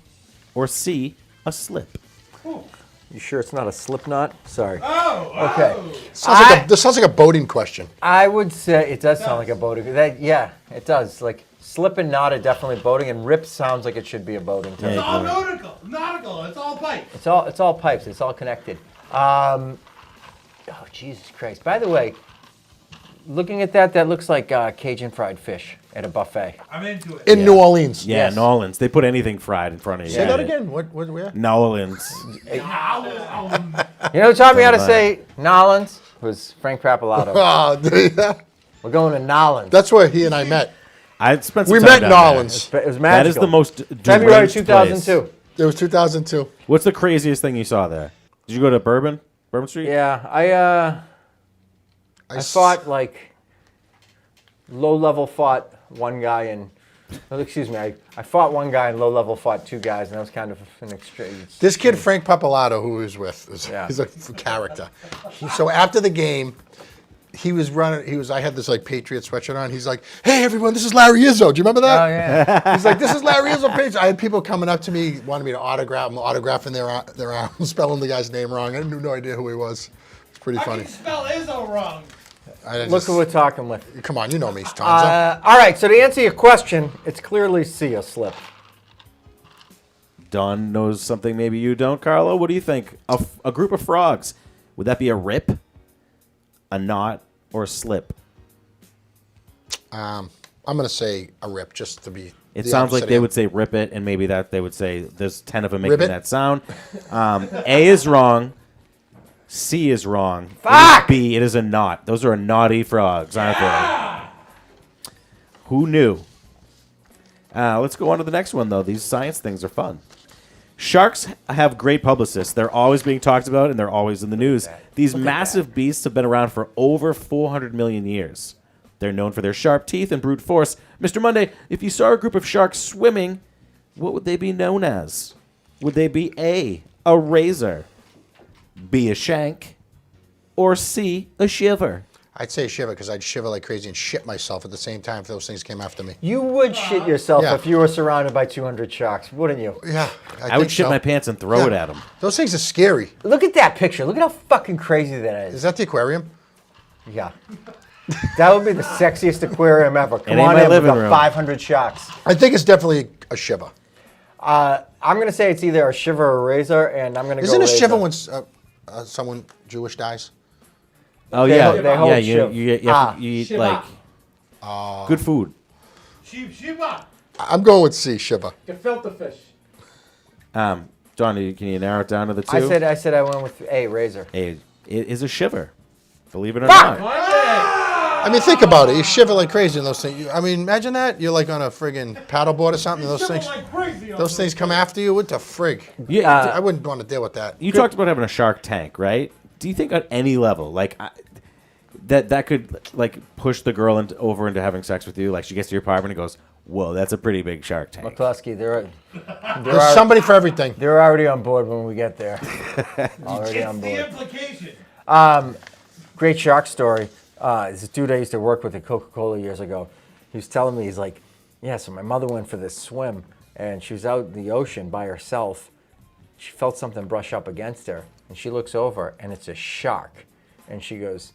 or C, a slip? You sure it's not a slip knot? Sorry. Oh, Okay. This sounds like a boating question. I would say it does sound like a boating. Yeah, it does. Like slip and knot are definitely boating, and rip sounds like it should be a boating term. it's all nautical. It's all pipe. It's all pipes. It's all connected. Oh Jesus Christ! By the way, looking at that looks like Cajun fried fish at a buffet. I'm into it. In New Orleans. Yeah, Yes. New Orleans. They put anything fried in front of you. Say that again. What where? New Orleans. You know who taught me how to say Nolans was Frank Papalato. Oh, We're going to Nolans. that's where he and I met. I spent some We time met in down there. Nolans. It was magical. That is the most February deranged 2002. place. It was 2002. What's the craziest thing you saw there? Did you go to Bourbon Street? Yeah, I fought like low level fought one guy and excuse me, I fought one guy and low level fought 2 guys, and that was kind of an extreme. This kid Frank Papalato, who he was with, Yeah. he's a character. So after the game, he was running. I had this like Patriot sweatshirt on. He's like, "Hey everyone, this is Larry Izzo. Do you remember that?" Oh yeah. He's like, "This is Larry Izzo." Patriot. I had people coming up to me, wanting me to autograph. I'm autographing their arms, spelling the guy's name wrong. I had no idea who he was. It's pretty I funny. can spell Izzo wrong. Look who we're talking with. Come on, you know me, Tonzo. All right, so to answer your question, it's clearly C, a slip. Don knows something maybe you don't, Carlo. What do you think? A group of frogs. Would that be a rip, a knot, or a slip? I'm gonna say a rip, just to be. It the sounds like opposite they end. would say rip it, and maybe that they would say there's 10 of them making Ribbit? that sound. A is wrong. C is wrong. Fuck! B, it is a knot. Those are naughty frogs, aren't they? Who knew? Let's go on to the next one, though. These science things are fun. Sharks have great publicists. They're always being talked about, and they're always in the news. These massive beasts have been around for over 400 million years. They're known for their sharp teeth and brute force. Mr. Monday, if you saw a group of sharks swimming, what would they be known as? Would they be A, a razor, B, a shank, or C, a shiver? I'd say shiver because I'd shiver like crazy and shit myself at the same time if those things came after me. You would shit yourself Yeah. if you were surrounded by 200 sharks, wouldn't you? Yeah, I would shit my pants and throw it at them. Those things are scary. Look at that picture. Look at how fucking crazy that Is is. that the aquarium? Yeah. That would be the sexiest aquarium ever. Come ain't on my in, we've living got room. 500 sharks. I think it's definitely a shiver. I'm going to say it's either a shiver or a razor, and I'm going to go Isn't a razor. shiver when someone Jewish dies? Oh, They yeah. hold- they hold yeah, shiv. you eat, Shiva. like, good food. Shiva. I'm going with C, shiver. Gefilte fish. John, can you narrow it down to the two? I said I went with A, razor. A, it is a shiver. Believe it or not. I mean, think about it. You shiver like crazy in those things. I mean, imagine that. You're like on a friggin' paddleboard or something. And those things come after you. What the frig? Yeah, I wouldn't want to deal with that. you talked about having a shark tank, right? Do you think on any level, like, that could, like, push the girl over into having sex with you? Like, she gets to your apartment and goes, whoa, that's a pretty big shark tank. McKlasky, There's somebody for everything. they're already on board when we get there. Already It's on the board. implication. Great shark story. This dude I used to work with at Coca-Cola years ago. He was telling me, he's like, yeah, so my mother went for this swim, and she was out in the ocean by herself. She felt something brush up against her, and she looks over, and it's a shark. And she goes,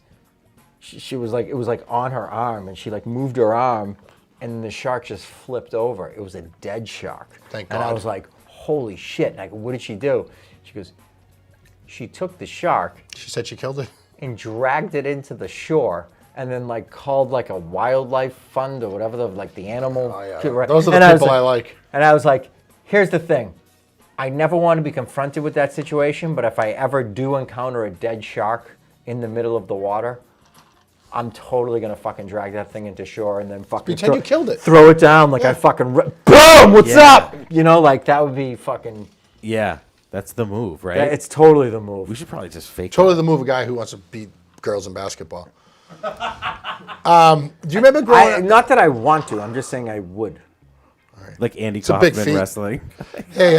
she was like, it was like on her arm, and she like moved her arm, and the shark just flipped over. It was a dead shark. Thank And I God. was like, holy shit. And I go, what did she do? She goes, she took the shark She said she killed it. and dragged it into the shore, and then like called like a wildlife fund or whatever, the animal. Oh, yeah. Right. Those are the And was people I like. And I was like, here's the thing. I never want to be confronted with that situation, but if I ever do encounter a dead shark in the middle of the water, I'm totally gonna fucking drag that thing into shore and then fucking Pretend you killed it. throw it down like I fucking boom. What's up? You know, like that would be fucking. Yeah, that's the move, right? It's totally the move. we should probably just fake Totally that. the move. A guy who wants to beat girls in basketball. Do you remember growing up? Not that I want to. I'm just saying I would. Like Andy a big Kaufman feat. wrestling. Hey,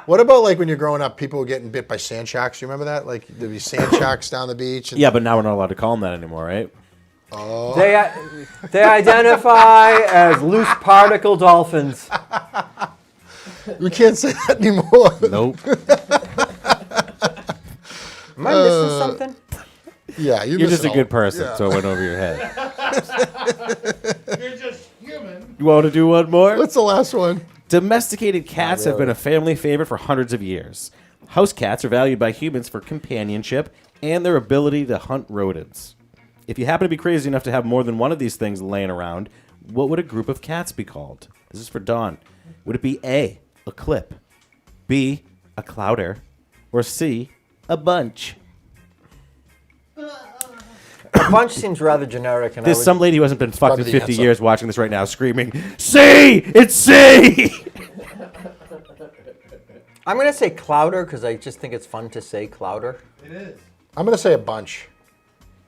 what about like when you're growing up, people were getting bit by sand sharks? You remember that? Like there'd be sand sharks down the beach. And Yeah, but now we're not allowed to call them that anymore, right? They identify as loose particle dolphins. we can't say that anymore. Nope. Am I missing something? Yeah, You're just a good person, so it went over your head. You're just human. You want to do one more? What's the last one? Domesticated cats have been a family favorite for hundreds of years. House cats are valued by humans for companionship and their ability to hunt rodents. If you happen to be crazy enough to have more than one of these things laying around, what would a group of cats be called? This is for Dawn. Would it be A, a clip, B, a clouder, or C, a bunch? A bunch seems rather generic. And There's some lady who hasn't been fucked in Probably the 50 answer. years watching this right now screaming, C! It's C! I'm going to say clouder because I just think it's fun to say clouder. It is. I'm gonna say a bunch.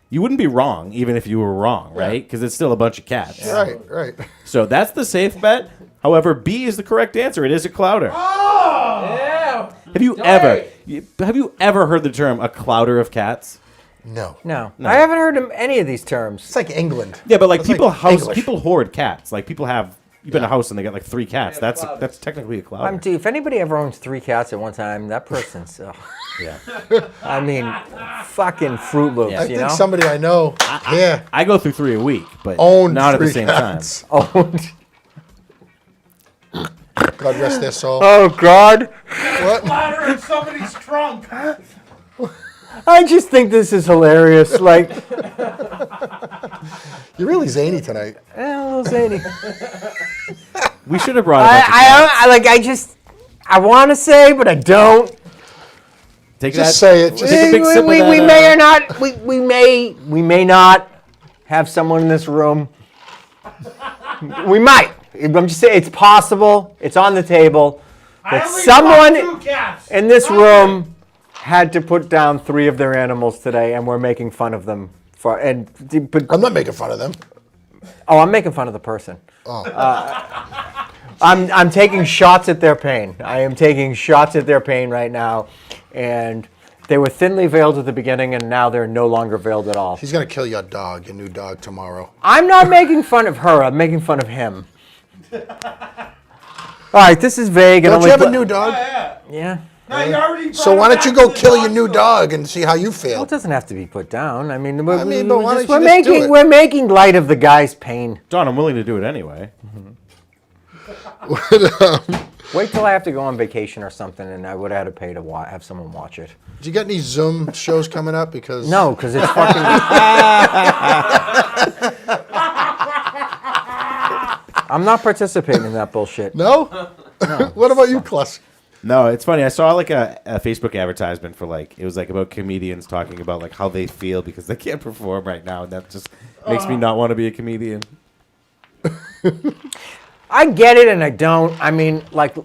You wouldn't be wrong even if you were wrong, right? Because it's still a bunch of cats. Right. So that's the safe bet. However, B is the correct answer. It is a clouder. Yeah. Have you ever heard the term a clouder of cats? No. No. I haven't heard of any of these terms. It's like England. Yeah, but like That's people like English. people hoard cats. Like people have you've been in a house and they got like 3 cats. That's technically a clouder. Dude, if anybody ever owns 3 cats at one time, that person's. Yeah. I mean, fucking Fruit Loops, Yeah. I you think know? somebody I know. Yeah. I go through 3 a week, but Owned not at the 3 same cats. Owned. God rest their soul. Oh, God. What? Ladder in somebody's trunk. I just think this is hilarious. Like, You're really zany tonight. a little zany. we should have brought it up. I want to say, but I don't. Take Just that. say it. Just Take a big sip of that, We may or not. We may not have someone in this room. We might. I'm just saying it's possible. It's on the table I that only someone bought 2 cats. in this room had to put down 3 of their animals today, and we're making fun of them But I'm not making fun of them. oh, I'm making fun of the person. Oh. I'm taking shots at their pain. I am taking shots at their pain right now, and they were thinly veiled at the beginning, and now they're no longer veiled at all. He's gonna kill your dog, your new dog, tomorrow. I'm not making fun of her. I'm making fun of him. All right, this is vague. Don't and you only have a new dog? Yeah. No, you already So why don't you go kill your new dog and see how you Well, feel? it doesn't have to be put down. I mean, but why don't you just do it? we're making light of the guy's pain. Don, I'm willing to do it anyway. Wait till I have to go on vacation or something, and I would have to pay to have someone watch it. Do you got any Zoom shows coming up? Because No, because it's fucking. I'm not participating in that bullshit. No. What about you, Klus? No, it's funny. I saw like a Facebook advertisement for it was like about comedians talking about like how they feel because they can't perform right now, and that just makes me not want to be a comedian. I get it, and I don't. I mean, like,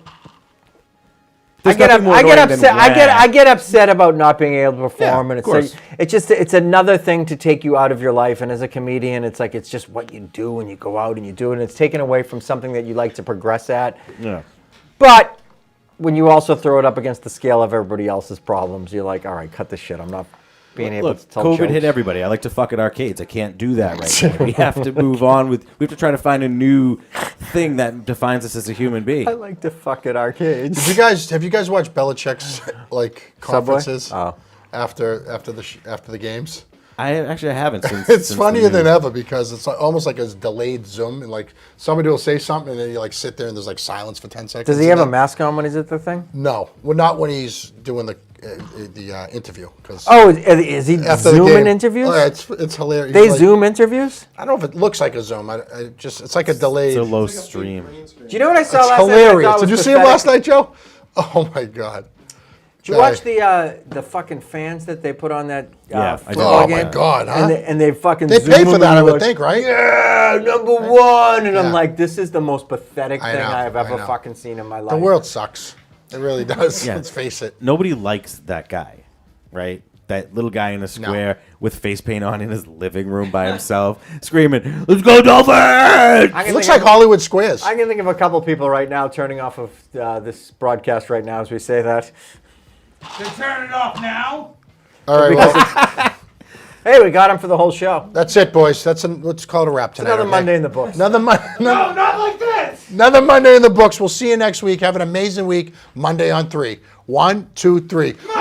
There's nothing more I get annoying than upset. whack. I get upset about not being able to perform, Yeah, and of course. it's another thing to take you out of your life. And as a comedian, it's like it's just what you do, and you go out and you do it, and it's taken away from something that you like to progress at. Yeah. But when you also throw it up against the scale of everybody else's problems, you're like, all right, cut this shit. I'm not being able Look, to tell COVID jokes. hit everybody. I like to fuck at arcades. I can't do that right now. We have to move on with. We have to try to find a new thing that defines us as a human being. I like to fuck at arcades. Have you guys watched Belichick's conferences Oh. after the games? I haven't. Since, It's since funnier the than news. ever because it's almost like a delayed Zoom, and like somebody will say something and then you like sit there and there's like silence for 10 seconds. Does he and have a then- mask on when he's at the thing? No, well, not when he's doing the interview. Cause Oh, is he after the Zooming game- interviews? Oh, yeah, it's hilarious. They He's like- Zoom interviews? I don't know if it looks like a Zoom. It's like a delayed. It's a low stream. Do you know what I saw It's last night? hilarious. Did you see him last night, Joe? Oh my God. Did you watch the fucking fans that they put on that Yeah, I did. football Oh game? my God, huh? And they fucking They paid zoom for that, I and would like, think, right? Yeah, number one. And Yeah. I'm like, this is the most pathetic I thing know, I've I ever know. fucking seen in my life. The world sucks. It really does. Yeah. Let's face it. Nobody likes that guy, right? That little guy in a square with face paint on in his living room by himself, screaming, "Let's go Dolphins!" I It can looks think like of- Hollywood Squares. I can think of a couple people right now turning off of this broadcast right now as we say that. They turn it off now. All right, well, Hey, we got him for the whole show. that's it, boys. Let's call it a wrap tonight. Another okay? Monday in the books. Another Monday. No, not like this. Another Monday in the books. We'll see you next week. Have an amazing week. Monday on 3. 1, 2, 3.